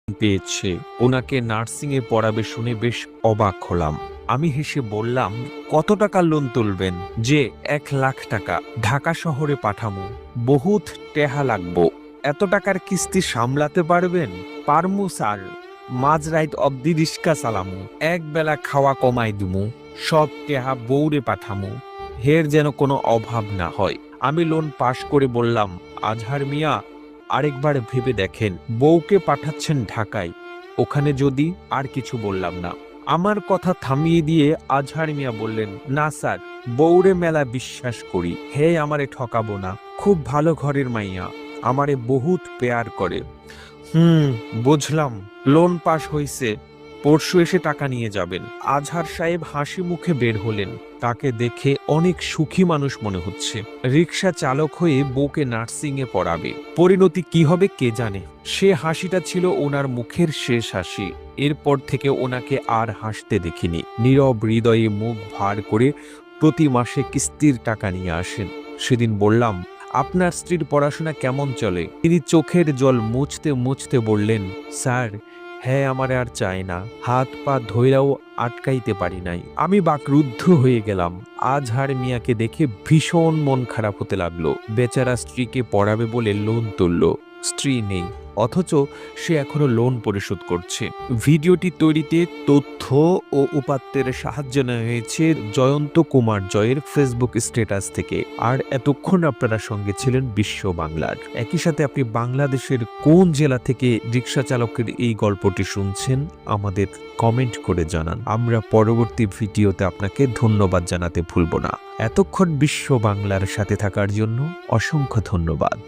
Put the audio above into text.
পেয়েছে, ওনাকে নার্সিং এ পড়াবে শুনে বেশ অবাক হলাম। আমি হেসে বললাম, কত টাকা লোন তুলবেন? যে 1 লাখ টাকা, ঢাকা শহরে পাঠামু, বহুত টেহা লাগবো। এত টাকার কিস্তি সামলাতে পারবেন? পারমু স্যার, মাঝরাইত অব্দি রিস্কা চালামু, এক বেলা খাওয়া কমাই দিমু, সব টেহা বউরে পাঠামু, হের যেন কোনো অভাব না হয়। আমি লোন পাশ করে বললাম, আজহার মিয়া, আরেকবার ভেবে দেখেন, বউকে পাঠাচ্ছেন ঢাকায়, ওখানে যদি। আর কিছু বললাম না। আমার কথা থামিয়ে দিয়ে আজহার মিয়া বললেন, না স্যার, বউরে মেলা বিশ্বাস করি, হে আমারে ঠকাবো না, খুব ভালো ঘরের মাইয়া, আমারে বহুত পেয়ার করে। বুঝলাম, লোন পাশ হইছে, পরশু এসে টাকা নিয়ে যাবেন। আজহার সাহেব হাসি মুখে বের হলেন। তাকে দেখে অনেক সুখী মানুষ মনে হচ্ছে। রিক্সা চালক হয়ে বউকে নার্সিং এ পড়াবে, পরিণতি কি হবে কে জানে। সে হাসিটা ছিল ওনার মুখের শেষ হাসি। এরপর থেকে ওনাকে আর হাসতে দেখিনি। নীরব হৃদয়ে মুখ ভার করে প্রতি মাসে কিস্তির টাকা নিয়ে আসেন। সেদিন বললাম, আপনার স্ত্রীর পড়াশোনা কেমন চলে? তিনি চোখের জল মুছতে মুছতে বললেন, স্যার, হ্যাঁ, আমারে আর চায় না, হাত পা ধইরাও আটকাইতে পারি নাই। আমি বাকরুদ্ধ হয়ে গেলাম। আজহার মিয়াকে দেখে ভীষণ মন খারাপ হতে লাগলো। বেচারা স্ত্রীকে পড়াবে বলে লোন তুললো, স্ত্রী নেই, অথচ সে এখনো লোন পরিশোধ করছে। ভিডিওটি তৈরিতে তথ্য ও উপাত্তের সাহায্য নেওয়া হয়েছে জয়ন্ত কুমার জয়ের ফেসবুক স্ট্যাটাস থেকে। আর এতক্ষণ আপনারা সঙ্গে ছিলেন বিশ্ব বাংলার। একই সাথে আপনি বাংলাদেশের কোন জেলা থেকে রিক্সা চালকের এই গল্পটি শুনছেন আমাদের কমেন্ট করে জানান। আমরা পরবর্তী ভিডিওতে আপনাকে ধন্যবাদ জানাতে ভুলব না। এতক্ষণ বিশ্ব বাংলার সাথে থাকার জন্য অসংখ্য ধন্যবাদ।